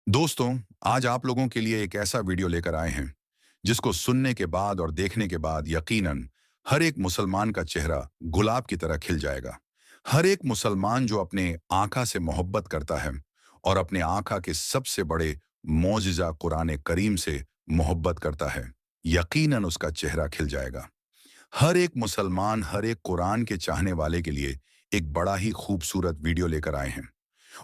दोस्तों, आज आप लोगों के लिए एक ऐसा वीडियो लेकर आए हैं जिसको सुनने के बाद और देखने के बाद यकीनन हर एक मुसलमान का चेहरा गुलाब की तरह खिल जाएगा। हर एक मुसलमान जो अपने आका से मोहब्बत करता है और अपने आका के सबसे बड़े मौजिज़ा कुरान करीम से मोहब्बत करता है, यकीनन उसका चेहरा खिल जाएगा। हर एक मुसलमान हर एक कुरान के चाहने वाले के लिए एक बड़ा ही खूबसूरत वीडियो लेकर आए हैं।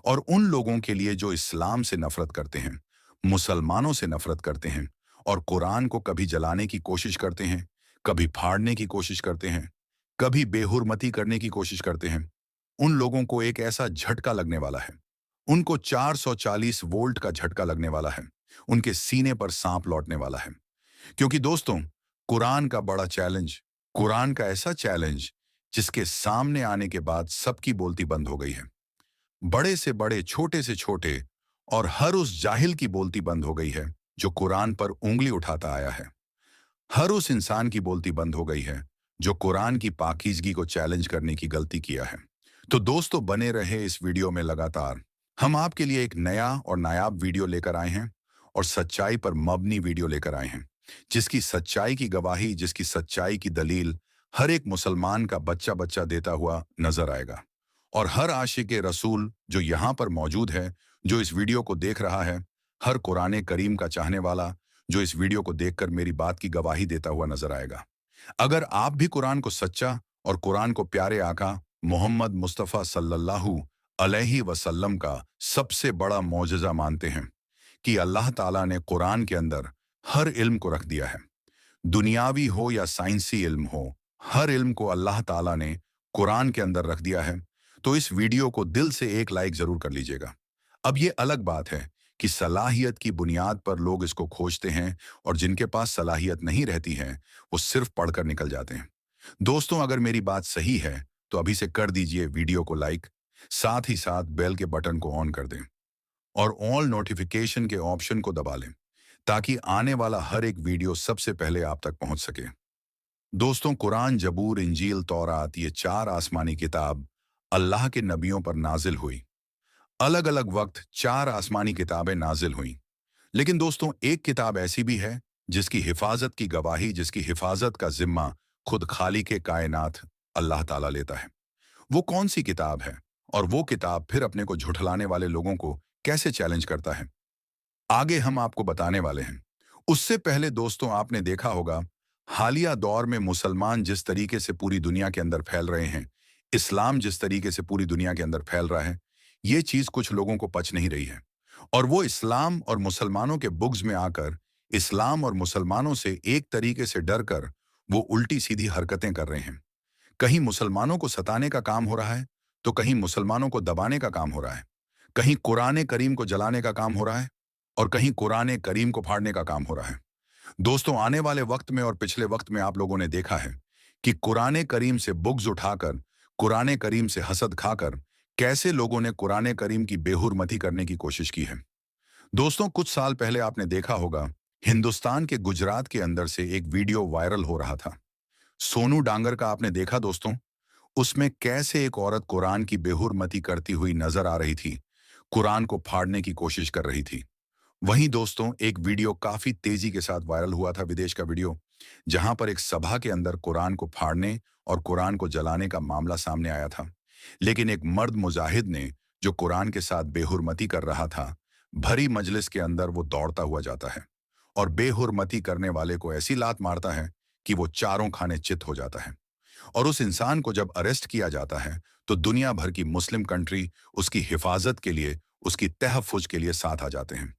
और उन लोगों के लिए जो इस्लाम से नफरत करते हैं, मुसलमानों से नफरत करते हैं और कुरान को कभी जलाने की कोशिश करते हैं, कभी फाड़ने की कोशिश करते हैं, कभी बेहुरमती करने की कोशिश करते हैं, उन लोगों को एक ऐसा झटका लगने वाला है। उनको 440 वोल्ट का झटका लगने वाला है। उनके सीने पर सांप लौटने वाला है। क्योंकि दोस्तों, कुरान का बड़ा चैलेंज, कुरान का ऐसा चैलेंज जिसके सामने आने के बाद सबकी बोलती बंद हो गई है। बड़े से बड़े, छोटे से छोटे और हर उस जाहिल की बोलती बंद हो गई है जो कुरान पर उंगली उठाता आया है। हर उस इंसान की बोलती बंद हो गई है जो कुरान की पाकीज़गी को चैलेंज करने की गलती किया है। तो दोस्तों, बने रहे इस वीडियो में लगातार। हम आपके लिए एक नया और नायाब वीडियो लेकर आए हैं और सच्चाई पर मबनी वीडियो लेकर आए हैं, जिसकी सच्चाई की गवाही, जिसकी सच्चाई की दलील हर एक मुसलमान का बच्चा बच्चा देता हुआ नजर आएगा। और हर आशिक रसूल जो यहाँ पर मौजूद है, जो इस वीडियो को देख रहा है, हर कुरान करीम का चाहने वाला जो इस वीडियो को देखकर मेरी बात की गवाही देता हुआ नजर आएगा। अगर आप भी कुरान को सच्चा और कुरान को प्यारे आका मोहम्मद मुस्तफ़ा सल्लल्लाहु अलैहि वसल्लम का सबसे बड़ा मौजज़ा मानते हैं कि अल्लाह ताला ने कुरान के अंदर हर इल्म को रख दिया है, दुनियावी हो या साइंसी इल्म हो, हर इल्म को अल्लाह ताला ने कुरान के अंदर रख दिया है, तो इस वीडियो को दिल से एक लाइक जरूर कर लीजिएगा। अब ये अलग बात है कि सलाहियत की बुनियाद पर लोग इसको खोजते हैं और जिनके पास सलाहियत नहीं रहती है वो सिर्फ पढ़कर निकल जाते हैं। दोस्तों, अगर मेरी बात सही है तो अभी से कर दीजिए वीडियो को लाइक, साथ ही साथ बेल के बटन को ऑन कर दें और ऑल नोटिफिकेशन के ऑप्शन को दबा लें ताकि आने वाला हर एक वीडियो सबसे पहले आप तक पहुंच सके। दोस्तों, कुरान, जबूर, इंजील, तौरात, ये चार आसमानी किताब अल्लाह के नबियों पर नाजिल हुई। अलग अलग वक्त चार आसमानी किताबें नाजिल हुई। लेकिन दोस्तों, एक किताब ऐसी भी है जिसकी हिफाजत की गवाही, जिसकी हिफाजत का जिम्मा खुद खालिक कायनात अल्लाह ताला लेता है। वो कौन सी किताब है और वो किताब फिर अपने को झुठलाने वाले लोगों को कैसे चैलेंज करता है, आगे हम आपको बताने वाले हैं। उससे पहले दोस्तों, आपने देखा होगा हालिया दौर में मुसलमान जिस तरीके से पूरी दुनिया के अंदर फैल रहे हैं, इस्लाम जिस तरीके से पूरी दुनिया के अंदर फैल रहा है, ये चीज कुछ लोगों को पच नहीं रही है। और वो इस्लाम और मुसलमानों के बुग़्ज़ में आकर इस्लाम और मुसलमानों से एक तरीके से डर कर वो उल्टी सीधी हरकतें कर रहे हैं। कहीं मुसलमानों को सताने का काम हो रहा है, तो कहीं मुसलमानों को दबाने का काम हो रहा है। कहीं कुरान करीम को जलाने का काम हो रहा है और कहीं कुरान करीम को फाड़ने का काम हो रहा है। दोस्तों, आने वाले वक्त में और पिछले वक्त में आप लोगों ने देखा है कि कुरान करीम से बुग़्ज़ उठाकर, कुरान करीम से हसद खाकर कैसे लोगों ने कुरान करीम की बेहुरमती करने की कोशिश की है। दोस्तों, कुछ साल पहले आपने देखा होगा हिंदुस्तान के गुजरात के अंदर से एक वीडियो वायरल हो रहा था। सोनू डांगर का आपने देखा दोस्तों? उसमें कैसे एक औरत कुरान की बेहुरमती करती हुई नजर आ रही थी, कुरान को फाड़ने की कोशिश कर रही थी। वहीं दोस्तों, एक वीडियो काफी तेजी के साथ वायरल हुआ था, विदेश का वीडियो, जहां पर एक सभा के अंदर कुरान को फाड़ने और कुरान को जलाने का मामला सामने आया था। लेकिन एक मर्द मुजाहिद ने, जो कुरान के साथ बेहुरमती कर रहा था, भरी मजलिस के अंदर वो दौड़ता हुआ जाता है और बेहुरमती करने वाले को ऐसी लात मारता है कि वो चारों खाने चित हो जाता है। और उस इंसान को जब अरेस्ट किया जाता है तो दुनिया भर की मुस्लिम कंट्री उसकी हिफाजत के लिए, उसकी तहफ़्फ़ुज़ के लिए साथ आ जाते हैं।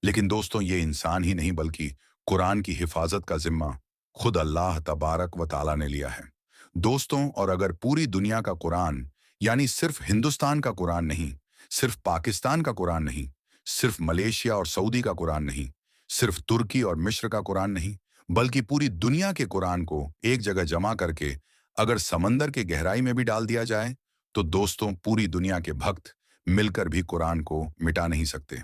लेकिन दोस्तों, ये इंसान ही नहीं बल्कि कुरान की हिफाजत का जिम्मा खुद अल्लाह तबारक व ताला ने लिया है। दोस्तों, और अगर पूरी दुनिया का कुरान, यानी सिर्फ हिंदुस्तान का कुरान नहीं, सिर्फ पाकिस्तान का कुरान नहीं, सिर्फ मलेशिया और सऊदी का कुरान नहीं, सिर्फ तुर्की और मिस्र का कुरान नहीं, बल्कि पूरी दुनिया के कुरान को एक जगह जमा करके अगर समंदर के गहराई में भी डाल दिया जाए, तो दोस्तों, पूरी दुनिया के भक्त मिलकर भी कुरान को मिटा नहीं सकते।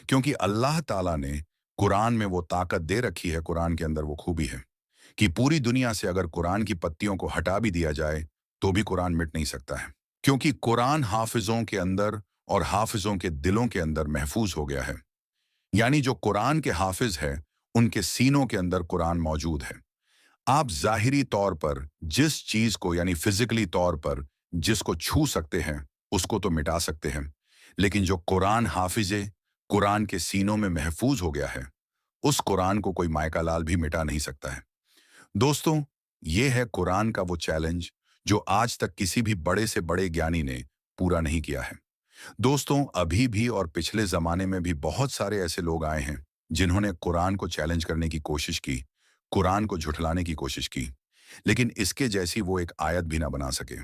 क्योंकि अल्लाह ताला ने कुरान में वो ताकत दे रखी है, कुरान के अंदर वो खूबी है कि पूरी दुनिया से अगर कुरान की पत्तियों को हटा भी दिया जाए तो भी कुरान मिट नहीं सकता है। क्योंकि कुरान हाफिजों के अंदर और हाफिजों के दिलों के अंदर महफूज हो गया है। यानी जो कुरान के हाफिज है, उनके सीनों के अंदर कुरान मौजूद है। आप ज़ाहिरी तौर पर जिस चीज को यानी फिजिकली तौर पर जिसको छू सकते हैं, उसको तो मिटा सकते हैं, लेकिन जो कुरान हाफिजे कुरान के सीनों में महफूज हो गया है, उस कुरान को कोई मायका लाल भी मिटा नहीं सकता है। दोस्तों, ये है कुरान का वो चैलेंज जो आज तक किसी भी बड़े से बड़े ज्ञानी ने पूरा नहीं किया है। दोस्तों, अभी भी और पिछले जमाने में भी बहुत सारे ऐसे लोग आए हैं जिन्होंने कुरान को चैलेंज करने की कोशिश की, कुरान को झुठलाने की कोशिश की, लेकिन इसके जैसी वो एक आयत भी ना बना सके।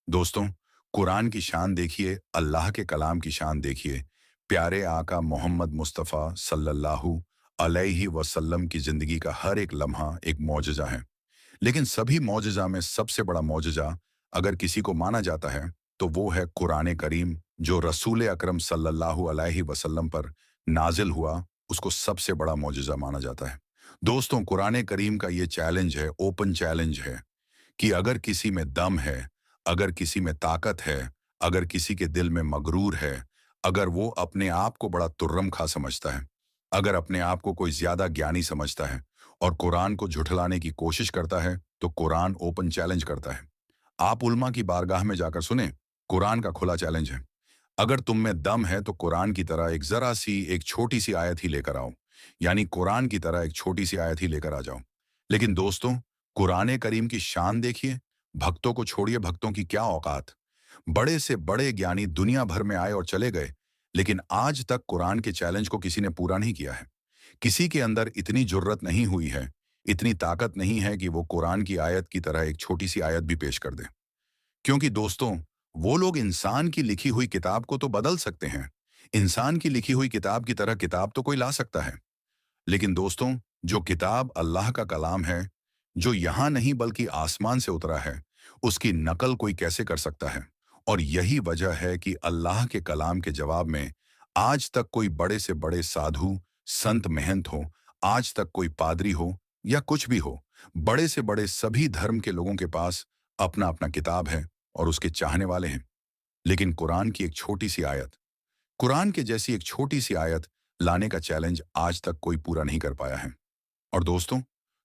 दोस्तों, कुरान की शान देखिए, अल्लाह के कलाम की शान देखिए, प्यारे आका मोहम्मद मुस्तफ़ा सल्लल्लाहु अलैहि वसल्लम की जिंदगी का हर एक लम्हा एक मौजज़ा है। लेकिन सभी मौजज़ा में सबसे बड़ा मौजज़ा अगर किसी को माना जाता है, तो वो है कुरान करीम, जो रसूल अकरम सल्लल्लाहु अलैहि वसल्लम पर नाजिल हुआ, उसको सबसे बड़ा मौजज़ा माना जाता है। दोस्तों, कुरान करीम का ये चैलेंज है, ओपन चैलेंज है, कि अगर किसी में दम है, अगर किसी में ताकत है, अगर किसी के दिल में मगरूर है, अगर वो अपने आप को बड़ा तुर्रम खा समझता है, अगर अपने आप को कोई ज्यादा ज्ञानी समझता है और कुरान को झुठलाने की कोशिश करता है, तो कुरान ओपन चैलेंज करता है। आप उल्मा की बारगाह में जाकर सुने, कुरान का खुला चैलेंज है। अगर तुम में दम है तो कुरान की तरह एक जरा सी एक छोटी सी आयत ही लेकर आओ, यानी कुरान की तरह एक छोटी सी आयत ही लेकर आ जाओ। लेकिन दोस्तों, कुरान करीम की शान देखिए, भक्तों को छोड़िए, भक्तों की क्या औकात। बड़े से बड़े ज्ञानी दुनिया भर में आए और चले गए, लेकिन आज तक कुरान के चैलेंज को किसी ने पूरा नहीं किया है। किसी के अंदर इतनी जुर्रत नहीं हुई है, इतनी ताकत नहीं है कि वो कुरान की आयत की तरह एक छोटी सी आयत भी पेश कर दे। क्योंकि दोस्तों, वो लोग इंसान की लिखी हुई किताब को तो बदल सकते हैं, इंसान की लिखी हुई किताब की तरह किताब तो कोई ला सकता है, लेकिन दोस्तों, जो किताब अल्लाह का कलाम है, जो यहाँ नहीं बल्कि आसमान से उतरा है, उसकी नकल कोई कैसे कर सकता है? और यही वजह है कि अल्लाह के कलाम के जवाब में आज तक कोई बड़े से बड़े साधु, संत महंत हो, आज तक कोई पादरी हो या कुछ भी हो, बड़े से बड़े सभी धर्म के लोगों के पास अपना अपना किताब है और उसके चाहने वाले हैं। लेकिन कुरान की एक छोटी सी आयत, कुरान के जैसी एक छोटी सी आयत लाने का चैलेंज आज तक कोई पूरा नहीं कर पाया है। और दोस्तों,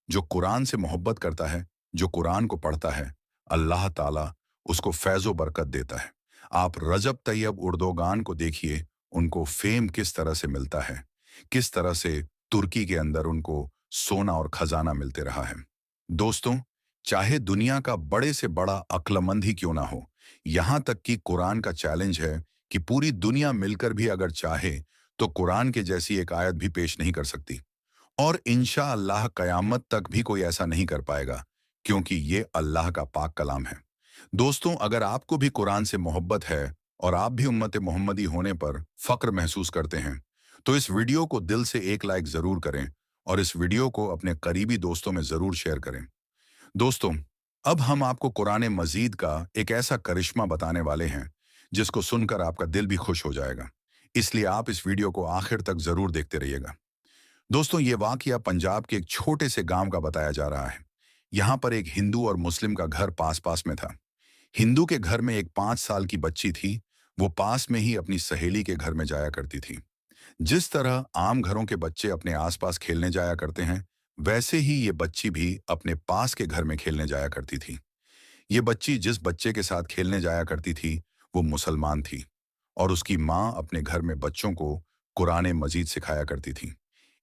जो कुरान से मोहब्बत करता है, जो कुरान को पढ़ता है, अल्लाह ताला उसको फैज़ो बरकत देता है। आप रजब तैयब उर्दोगान को देखिए, उनको फेम किस तरह से मिलता है, किस तरह से तुर्की के अंदर उनको सोना और खजाना मिलते रहा है। दोस्तों, चाहे दुनिया का बड़े से बड़ा अक्लमंद ही क्यों ना हो, यहाँ तक कि कुरान का चैलेंज है कि पूरी दुनिया मिलकर भी अगर चाहे, तो कुरान के जैसी एक आयत भी पेश नहीं कर सकती। और इंशाअल्लाह कयामत तक भी कोई ऐसा नहीं कर पाएगा, क्योंकि ये अल्लाह का पाक कलाम है। दोस्तों, अगर आपको भी कुरान से मोहब्बत है और आप भी उम्मत मोहम्मदी होने पर फक्र महसूस करते हैं, तो इस वीडियो को दिल से एक लाइक जरूर करें और इस वीडियो को अपने करीबी दोस्तों में जरूर शेयर करें। दोस्तों, अब हम आपको कुरान मजीद का एक ऐसा करिश्मा बताने वाले हैं जिसको सुनकर आपका दिल भी खुश हो जाएगा। इसलिए आप इस वीडियो को आखिर तक जरूर देखते रहिएगा। दोस्तों, ये वाकया पंजाब के एक छोटे से गांव का बताया जा रहा है। यहाँ पर एक हिंदू और मुस्लिम का घर पास पास में था। हिंदू के घर में एक 5 साल की बच्ची थी। वो पास में ही अपनी सहेली के घर में जाया करती थी। जिस तरह आम घरों के बच्चे अपने आसपास खेलने जाया करते हैं, वैसे ही ये बच्ची भी अपने पास के घर में खेलने जाया करती थी। ये बच्ची जिस बच्चे के साथ खेलने जाया करती थी, वो मुसलमान थी और उसकी माँ अपने घर में बच्चों को कुरान मजीद सिखाया करती थी।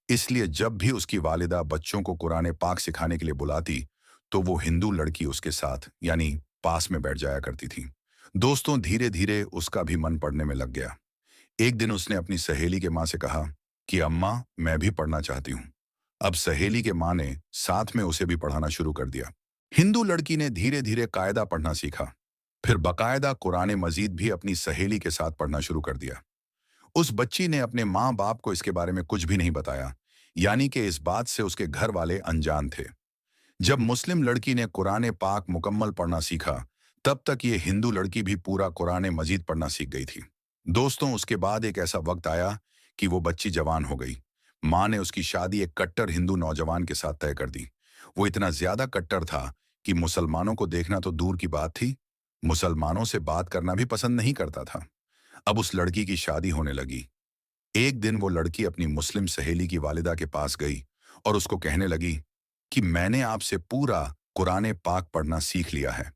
इसलिए जब भी उसकी वालिदा बच्चों को कुरान पाक सिखाने के लिए बुलाती, तो वो हिंदू लड़की उसके साथ यानी पास में बैठ जाया करती थी। दोस्तों, धीरे धीरे उसका भी मन पढ़ने में लग गया। एक दिन उसने अपनी सहेली के माँ से कहा कि अम्मा, मैं भी पढ़ना चाहती हूँ। अब सहेली के माँ ने साथ में उसे भी पढ़ाना शुरू कर दिया। हिंदू लड़की ने धीरे धीरे कायदा पढ़ना सीखा, फिर बकायदा कुरान मजीद भी अपनी सहेली के साथ पढ़ना शुरू कर दिया। उस बच्ची ने अपने माँ बाप को इसके बारे में कुछ भी नहीं बताया, यानी कि इस बात से उसके घर वाले अनजान थे। जब मुस्लिम लड़की ने कुरान पाक मुकम्मल पढ़ना सीखा, तब तक ये हिंदू लड़की भी पूरा कुरान मजीद पढ़ना सीख गई थी। दोस्तों, उसके बाद एक ऐसा वक्त आया कि वो बच्ची जवान हो गई। माँ ने उसकी शादी एक कट्टर हिंदू नौजवान के साथ तय कर दी। वो इतना ज्यादा कट्टर था कि मुसलमानों को देखना तो दूर की बात थी, मुसलमानों से बात करना भी पसंद नहीं करता था। अब उस लड़की की शादी होने लगी। एक दिन वो लड़की अपनी मुस्लिम सहेली की वालिदा के पास गई और उसको कहने लगी कि मैंने आपसे पूरा कुरान पाक पढ़ना सीख लिया है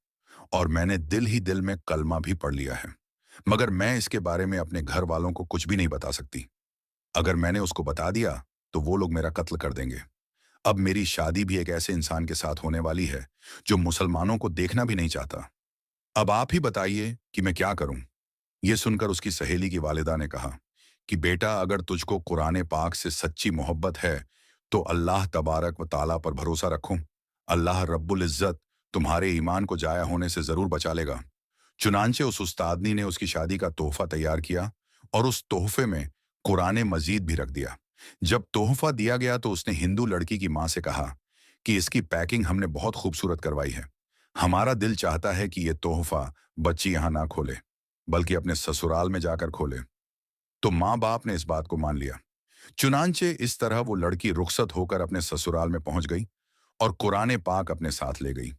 और मैंने दिल ही दिल में कलमा भी पढ़ लिया है, मगर मैं इसके बारे में अपने घर वालों को कुछ भी नहीं बता सकती। अगर मैंने उसको बता दिया तो वो लोग मेरा कत्ल कर देंगे। अब मेरी शादी भी एक ऐसे इंसान के साथ होने वाली है जो मुसलमानों को देखना भी नहीं चाहता। अब आप ही बताइए कि मैं क्या करूं। ये सुनकर उसकी सहेली की वालिदा ने कहा कि बेटा, अगर तुझको कुरान पाक से सच्ची मोहब्बत है तो अल्लाह तबारक व ताला पर भरोसा रखो। अल्लाह रब्बुल इज्जत तुम्हारे ईमान को जाया होने से जरूर बचा लेगा। चुनांचे उस उस्तादनी ने उसकी शादी का तोहफा तैयार किया और उस तोहफे में कुरान मजीद भी रख दिया। जब तोहफा दिया गया तो उसने हिंदू लड़की की मां से कहा कि इसकी पैकिंग हमने बहुत खूबसूरत करवाई है। हमारा दिल चाहता है कि यह तोहफा बच्ची यहां ना खोले बल्कि अपने ससुराल में जाकर खोले। तो माँ बाप ने इस बात को मान लिया। चुनांचे इस तरह वो लड़की रुखसत होकर अपने ससुराल में पहुंच गई और कुरान पाक अपने साथ ले गई।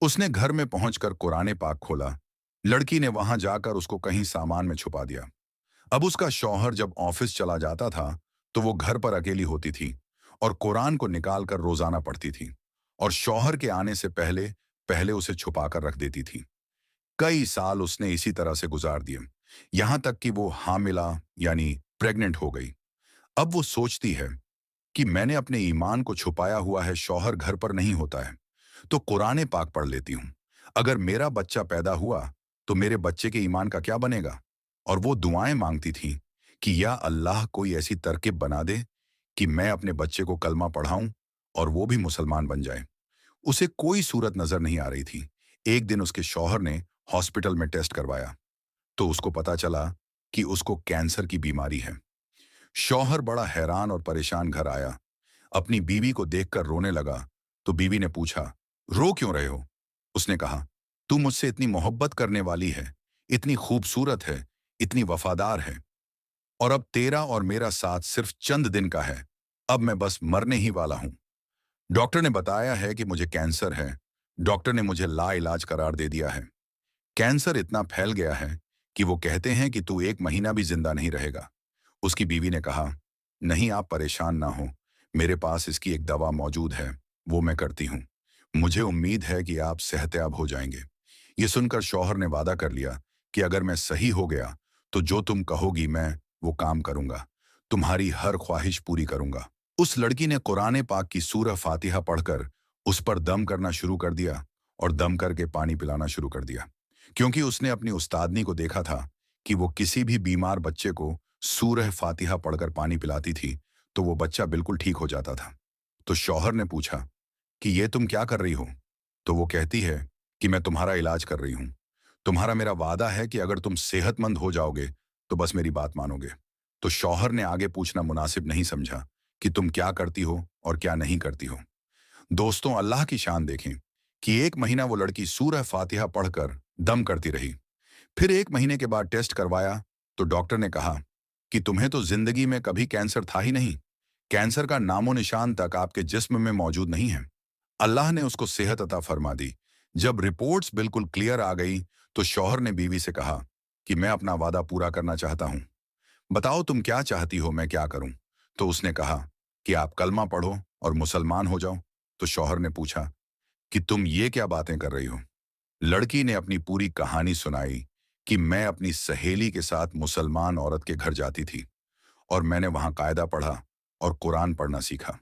उसने घर में पहुंचकर कुरान पाक खोला। लड़की ने वहां जाकर उसको कहीं सामान में छुपा दिया। अब उसका शौहर जब ऑफिस चला जाता था तो वो घर पर अकेली होती थी और कुरान को निकाल कर रोजाना पढ़ती थी और शौहर के आने से पहले पहले उसे छुपा कर रख देती थी। कई साल उसने इसी तरह से गुजार दिए, यहां तक कि वो हामिला यानी प्रेग्नेंट हो गई। अब वो सोचती है कि मैंने अपने ईमान को छुपाया हुआ है, शौहर घर पर नहीं होता है, तो कुरान पाक पढ़ लेती हूँ। अगर मेरा बच्चा पैदा हुआ तो मेरे बच्चे के ईमान का क्या बनेगा। और वो दुआएं मांगती थी कि या अल्लाह कोई ऐसी तरकीब बना दे कि मैं अपने बच्चे को कलमा पढ़ाऊं और वो भी मुसलमान बन जाए। उसे कोई सूरत नजर नहीं आ रही थी। एक दिन उसके शौहर ने हॉस्पिटल में टेस्ट करवाया तो उसको पता चला कि उसको कैंसर की बीमारी है। शौहर बड़ा हैरान और परेशान घर आया। अपनी बीवी को देखकर रोने लगा तो बीवी ने पूछा, रो क्यों रहे हो। उसने कहा, तू मुझसे इतनी मोहब्बत करने वाली है, इतनी खूबसूरत है, इतनी वफादार है, और अब तेरा और मेरा साथ सिर्फ चंद दिन का है। अब मैं बस मरने ही वाला हूं। डॉक्टर ने बताया है कि मुझे कैंसर है। डॉक्टर ने मुझे लाइलाज करार दे दिया है। कैंसर इतना फैल गया है कि वो कहते हैं कि तू 1 महीना भी जिंदा नहीं रहेगा। उसकी बीवी ने कहा, नहीं आप परेशान ना हो, मेरे पास इसकी एक दवा मौजूद है, वो मैं करती हूँ। मुझे उम्मीद है कि आप सेहतयाब हो जाएंगे। ये सुनकर शौहर ने वादा कर लिया कि अगर मैं सही हो गया तो जो तुम कहोगी मैं वो काम करूंगा, तुम्हारी हर ख्वाहिश पूरी करूंगा। उस लड़की ने कुरान पाक की सूरह फातिहा पढ़कर उस पर दम करना शुरू कर दिया और दम करके पानी पिलाना शुरू कर दिया, क्योंकि उसने अपनी उस्तादनी को देखा था कि वो किसी भी बीमार बच्चे को सूरह फातिहा पढ़कर पानी पिलाती थी तो वो बच्चा बिल्कुल ठीक हो जाता था। तो शौहर ने पूछा कि ये तुम क्या कर रही हो। तो वो कहती है कि मैं तुम्हारा इलाज कर रही हूं। तुम्हारा मेरा वादा है कि अगर तुम सेहतमंद हो जाओगे तो बस मेरी बात मानोगे। तो शौहर ने आगे पूछना मुनासिब नहीं समझा कि तुम क्या करती हो और क्या नहीं करती हो। दोस्तों, अल्लाह की शान देखें कि 1 महीना वो लड़की सूरह फातिहा पढ़कर दम करती रही। फिर 1 महीने के बाद टेस्ट करवाया तो डॉक्टर ने कहा कि तुम्हें तो जिंदगी में कभी कैंसर था ही नहीं। कैंसर का नामो निशान तक आपके जिस्म में मौजूद नहीं है। अल्लाह ने उसको सेहत अता फरमा दी। जब रिपोर्ट्स बिल्कुल क्लियर आ गई तो शौहर ने बीवी से कहा कि मैं अपना वादा पूरा करना चाहता हूं। बताओ तुम क्या चाहती हो, मैं क्या करूं। तो उसने कहा कि आप कलमा पढ़ो और मुसलमान हो जाओ। तो शौहर ने पूछा कि तुम ये क्या बातें कर रही हो। लड़की ने अपनी पूरी कहानी सुनाई कि मैं अपनी सहेली के साथ मुसलमान औरत के घर जाती थी और मैंने वहां कायदा पढ़ा और कुरान पढ़ना सीखा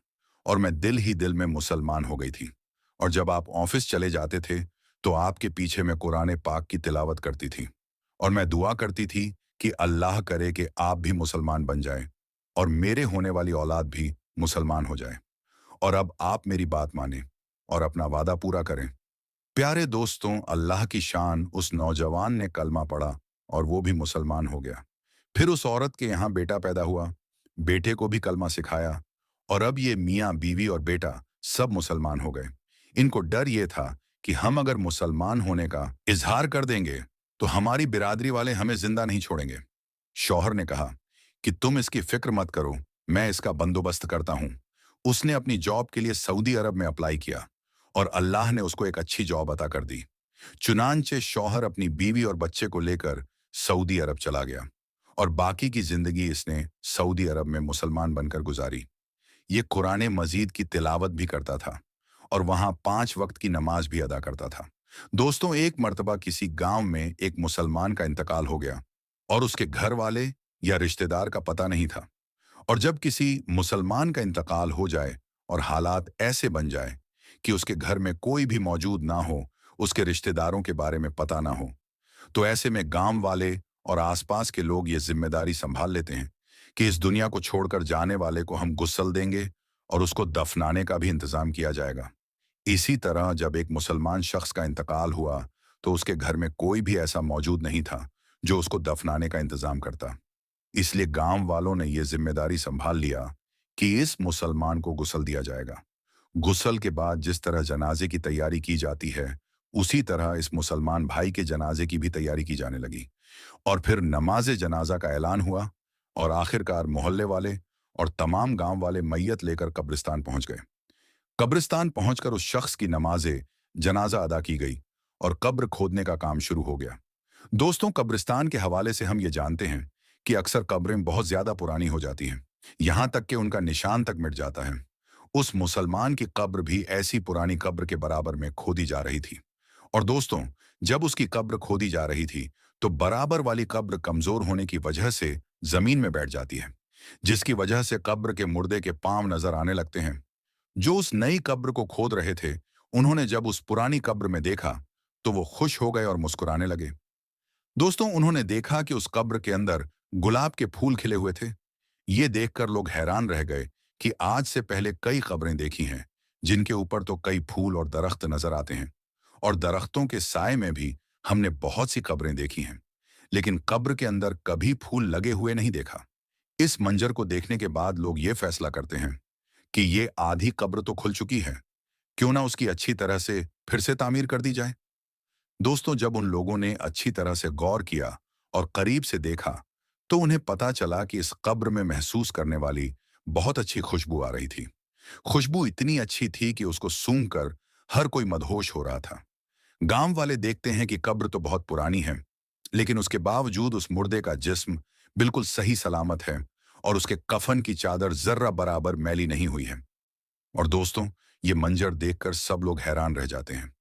और मैं दिल ही दिल में मुसलमान हो गई थी। और जब आप ऑफिस चले जाते थे तो आपके पीछे मैं कुरान पाक की तिलावत करती थी और मैं दुआ करती थी कि अल्लाह करे कि आप भी मुसलमान बन जाएं और मेरे होने वाली औलाद भी मुसलमान हो जाए। और अब आप मेरी बात माने और अपना वादा पूरा करें। प्यारे दोस्तों, अल्लाह की शान, उस नौजवान ने कलमा पढ़ा और वो भी मुसलमान हो गया। फिर उस औरत के यहाँ बेटा पैदा हुआ, बेटे को भी कलमा सिखाया और अब ये मियाँ बीवी और बेटा सब मुसलमान हो गए। इनको डर ये था कि हम अगर मुसलमान होने का इजहार कर देंगे तो हमारी बिरादरी वाले हमें जिंदा नहीं छोड़ेंगे। शौहर ने कहा कि तुम इसकी फिक्र मत करो, मैं इसका बंदोबस्त करता हूँ। उसने अपनी जॉब के लिए सऊदी अरब में अप्लाई किया और अल्लाह ने उसको एक अच्छी जॉब अता कर दी। चुनांचे शौहर अपनी बीवी और बच्चे को लेकर सऊदी अरब चला गया और बाकी की जिंदगी इसने सऊदी अरब में मुसलमान बनकर गुजारी। ये कुरान मजीद की तिलावत भी करता था और वहां 5 वक्त की नमाज भी अदा करता था। दोस्तों, एक मर्तबा किसी गांव में एक मुसलमान का इंतकाल हो गया और उसके घर वाले या रिश्तेदार का पता नहीं था। और जब किसी मुसलमान का इंतकाल हो जाए और हालात ऐसे बन जाए कि उसके घर में कोई भी मौजूद ना हो, उसके रिश्तेदारों के बारे में पता ना हो, तो ऐसे में गांव वाले और आसपास के लोग ये जिम्मेदारी संभाल लेते हैं कि इस दुनिया को छोड़कर जाने वाले को हम गुस्ल देंगे और उसको दफनाने का भी इंतजाम किया जाएगा। इसी तरह जब एक मुसलमान शख्स का इंतकाल हुआ तो उसके घर में कोई भी ऐसा मौजूद नहीं था जो उसको दफनाने का इंतजाम करता। इसलिए गांव वालों ने यह जिम्मेदारी संभाल लिया कि इस मुसलमान को गुस्ल दिया जाएगा। गुस्ल के बाद जिस तरह जनाजे की तैयारी की जाती है, उसी तरह इस मुसलमान भाई के जनाजे की भी तैयारी की जाने लगी। और फिर नमाज जनाजा का ऐलान हुआ और आखिरकार मोहल्ले वाले और तमाम गांव वाले मैयत लेकर कब्रिस्तान पहुंच गए। कब्रिस्तान पहुंचकर उस शख्स की नमाजे जनाजा अदा की गई और कब्र खोदने का काम शुरू हो गया। दोस्तों, कब्रिस्तान के हवाले से हम ये जानते हैं कि अक्सर कब्रें बहुत ज्यादा पुरानी हो जाती हैं, यहां तक कि उनका निशान तक मिट जाता है। उस मुसलमान की कब्र भी ऐसी पुरानी कब्र के बराबर में खोदी जा रही थी। और दोस्तों, जब उसकी कब्र खोदी जा रही थी तो बराबर वाली कब्र कमजोर होने की वजह से जमीन में बैठ जाती है, जिसकी वजह से कब्र के मुर्दे के पांव नजर आने लगते हैं। जो उस नई कब्र को खोद रहे थे, उन्होंने जब उस पुरानी कब्र में देखा तो वो खुश हो गए और मुस्कुराने लगे। दोस्तों, उन्होंने देखा कि उस कब्र के अंदर गुलाब के फूल खिले हुए थे। ये देखकर लोग हैरान रह गए कि आज से पहले कई कब्रें देखी हैं जिनके ऊपर तो कई फूल और दरख्त नजर आते हैं, और दरख्तों के साए में भी हमने बहुत सी कब्रें देखी हैं, लेकिन कब्र के अंदर कभी फूल लगे हुए नहीं देखा। इस मंजर को देखने के बाद लोग ये फैसला करते हैं कि ये आधी कब्र तो खुल चुकी है, क्यों ना उसकी अच्छी तरह से फिर से तामीर कर दी जाए। दोस्तों, जब उन लोगों ने अच्छी तरह से गौर किया और करीब से देखा तो उन्हें पता चला कि इस कब्र में महसूस करने वाली बहुत अच्छी खुशबू आ रही थी। खुशबू इतनी अच्छी थी कि उसको सूंघकर हर कोई मदहोश हो रहा था। गांव वाले देखते हैं कि कब्र तो बहुत पुरानी है, लेकिन उसके बावजूद उस मुर्दे का जिस्म बिल्कुल सही सलामत है और उसके कफन की चादर जर्रा बराबर मैली नहीं हुई है। और दोस्तों, ये मंजर देखकर सब लोग हैरान रह जाते हैं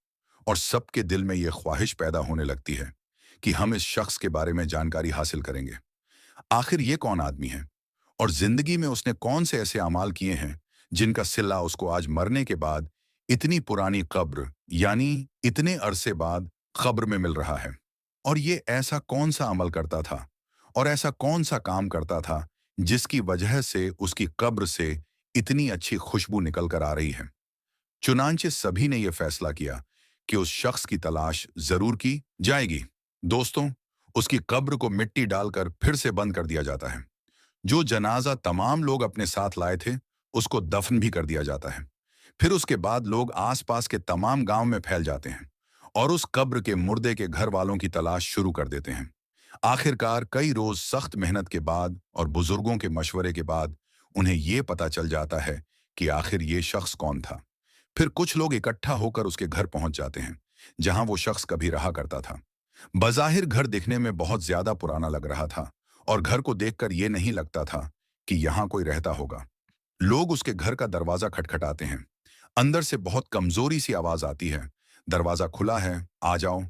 और सबके दिल में ये ख्वाहिश पैदा होने लगती है कि हम इस शख्स के बारे में जानकारी हासिल करेंगे। आखिर ये कौन आदमी है और जिंदगी में उसने कौन से ऐसे अमाल किए हैं जिनका सिला उसको आज मरने के बाद इतनी पुरानी कब्र, यानी इतने अरसे बाद कब्र में मिल रहा है। और ये ऐसा कौन सा अमल करता था और ऐसा कौन सा काम करता था जिसकी वजह से उसकी कब्र से इतनी अच्छी खुशबू निकल कर आ रही है। चुनांचे सभी ने यह फैसला किया कि उस शख्स की तलाश जरूर की जाएगी। दोस्तों, उसकी कब्र को मिट्टी डालकर फिर से बंद कर दिया जाता है। जो जनाजा तमाम लोग अपने साथ लाए थे, उसको दफन भी कर दिया जाता है। फिर उसके बाद लोग आसपास के तमाम गांव में फैल जाते हैं और उस कब्र के मुर्दे के घर वालों की तलाश शुरू कर देते हैं। आखिरकार कई रोज सख्त मेहनत के बाद और बुजुर्गों के मशवरे के बाद उन्हें यह पता चल जाता है कि आखिर ये शख्स कौन था। फिर कुछ लोग इकट्ठा होकर उसके घर पहुंच जाते हैं जहां वो शख्स कभी रहा करता था। बज़ाहिर घर दिखने में बहुत ज्यादा पुराना लग रहा था और घर को देखकर यह नहीं लगता था कि यहां कोई रहता होगा। लोग उसके घर का दरवाजा खटखटाते हैं। अंदर से बहुत कमजोरी सी आवाज आती है, दरवाजा खुला है, आ जाओ।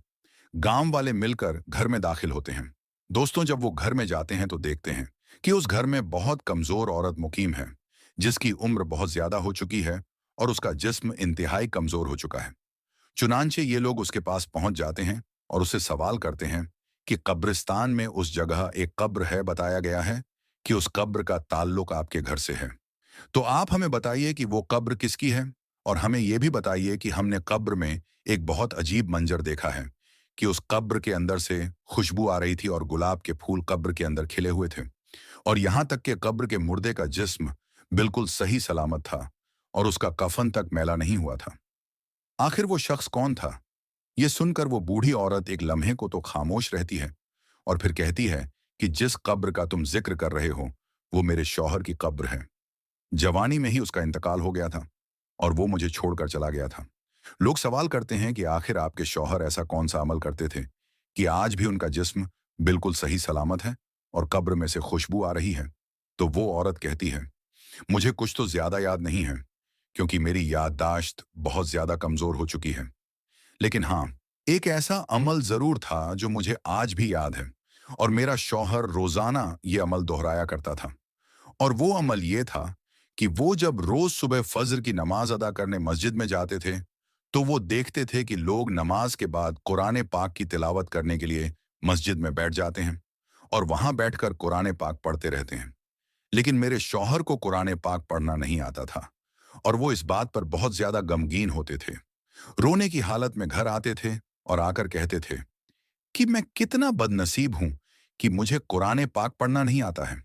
गांव वाले मिलकर घर में दाखिल होते हैं। दोस्तों, जब वो घर में जाते हैं तो देखते हैं कि उस घर में बहुत कमजोर औरत मुकीम है, जिसकी उम्र बहुत ज्यादा हो चुकी है और उसका जिस्म इंतहाई कमजोर हो चुका है। चुनांचे ये लोग उसके पास पहुंच जाते हैं और उससे सवाल करते हैं कि कब्रिस्तान में उस जगह एक कब्र है, बताया गया है कि उस कब्र का ताल्लुक आपके घर से है, तो आप हमें बताइए कि वो कब्र किसकी है। और हमें यह भी बताइए कि हमने कब्र में एक बहुत अजीब मंजर देखा है कि उस कब्र के अंदर से खुशबू आ रही थी और गुलाब के फूल कब्र के अंदर खिले हुए थे, और यहां तक कि कब्र के मुर्दे का जिस्म बिल्कुल सही सलामत था और उसका कफन तक मैला नहीं हुआ था। आखिर वो शख्स कौन था? ये सुनकर वो बूढ़ी औरत एक लम्हे को तो खामोश रहती है और फिर कहती है कि जिस कब्र का तुम जिक्र कर रहे हो वो मेरे शौहर की कब्र है। जवानी में ही उसका इंतकाल हो गया था और वो मुझे छोड़कर चला गया था। लोग सवाल करते हैं कि आखिर आपके शौहर ऐसा कौन सा अमल करते थे कि आज भी उनका जिस्म बिल्कुल सही सलामत है और कब्र में से खुशबू आ रही है, तो वो औरत कहती है, मुझे कुछ तो ज्यादा याद नहीं है, क्योंकि मेरी याददाश्त बहुत ज्यादा कमजोर हो चुकी है। लेकिन हाँ, एक ऐसा अमल जरूर था जो मुझे आज भी याद है, और मेरा शौहर रोजाना ये अमल दोहराया करता था। और वो अमल ये था कि वो जब रोज सुबह फज्र की नमाज अदा करने मस्जिद में जाते थे, तो वो देखते थे कि लोग नमाज के बाद कुरान पाक की तिलावत करने के लिए मस्जिद में बैठ जाते हैं और वहां बैठकर कुरान पाक पढ़ते रहते हैं। लेकिन मेरे शौहर को कुरान पाक पढ़ना नहीं आता था, और वो इस बात पर बहुत ज्यादा गमगीन होते थे। रोने की हालत में घर आते थे और आकर कहते थे कि मैं कितना बदनसीब हूं कि मुझे कुरान पाक पढ़ना नहीं आता है,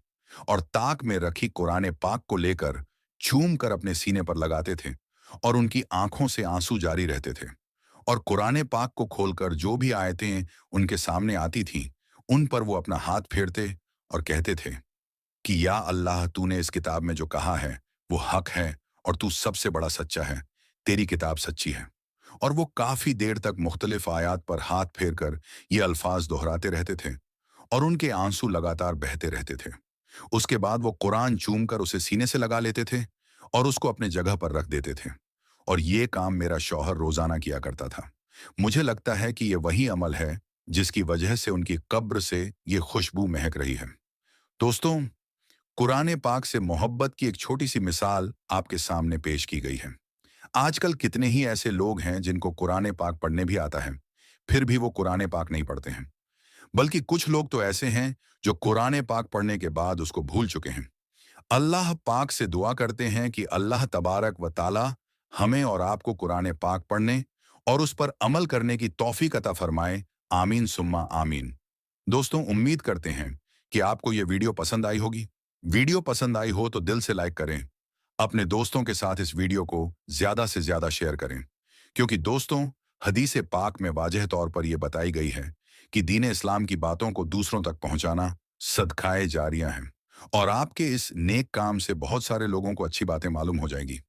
और ताक में रखी कुरान पाक को लेकर चूम कर अपने सीने पर लगाते थे, और उनकी आंखों से आंसू जारी रहते थे। और कुरान पाक को खोलकर जो भी आयतें उनके सामने आती थीं, उन पर वो अपना हाथ फेरते और कहते थे कि या अल्लाह, तूने इस किताब में जो कहा है वो हक है, और तू सबसे बड़ा सच्चा है, तेरी किताब सच्ची है। और वो काफी देर तक मुख्तलिफ आयात पर हाथ फेर कर ये अल्फाज दोहराते रहते थे, और उनके आंसू लगातार बहते रहते थे। उसके बाद वो कुरान चूम कर उसे सीने से लगा लेते थे और उसको अपने जगह पर रख देते थे। और ये काम मेरा शौहर रोजाना किया करता था। मुझे लगता है कि ये वही अमल है जिसकी वजह से उनकी कब्र से ये खुशबू महक रही है। दोस्तों, कुरान पाक से मोहब्बत की एक छोटी सी मिसाल आपके सामने पेश की गई है। आजकल कितने ही ऐसे लोग हैं जिनको कुरान पाक पढ़ने भी आता है, फिर भी वो कुरान पाक नहीं पढ़ते हैं। बल्कि कुछ लोग तो ऐसे हैं जो कुरान पाक पढ़ने के बाद उसको भूल चुके हैं। अल्लाह पाक से दुआ करते हैं कि अल्लाह तबारक व ताला हमें और आपको कुरान पाक पढ़ने और उस पर अमल करने की तौफीक अता फरमाए। आमीन सुम्मा आमीन। दोस्तों, उम्मीद करते हैं कि आपको ये वीडियो पसंद आई होगी। वीडियो पसंद आई हो तो दिल से लाइक करें। अपने दोस्तों के साथ इस वीडियो को ज्यादा से ज्यादा शेयर करें, क्योंकि दोस्तों, हदीस पाक में वाजह तौर पर यह बताई गई है कि दीन इस्लाम की बातों को दूसरों तक पहुंचाना सदकाए जारियां हैं, और आपके इस नेक काम से बहुत सारे लोगों को अच्छी बातें मालूम हो जाएंगी।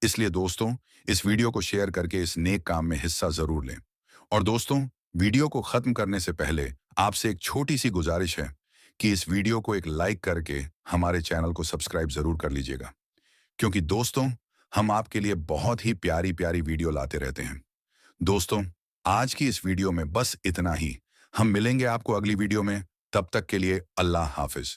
इसलिए दोस्तों, इस वीडियो को शेयर करके इस नेक काम में हिस्सा जरूर लें। और दोस्तों, वीडियो को खत्म करने से पहले आपसे एक छोटी सी गुजारिश है कि इस वीडियो को एक लाइक करके हमारे चैनल को सब्सक्राइब जरूर कर लीजिएगा, क्योंकि दोस्तों, हम आपके लिए बहुत ही प्यारी प्यारी वीडियो लाते रहते हैं। दोस्तों, आज की इस वीडियो में बस इतना ही। हम मिलेंगे आपको अगली वीडियो में। तब तक के लिए अल्लाह हाफिज।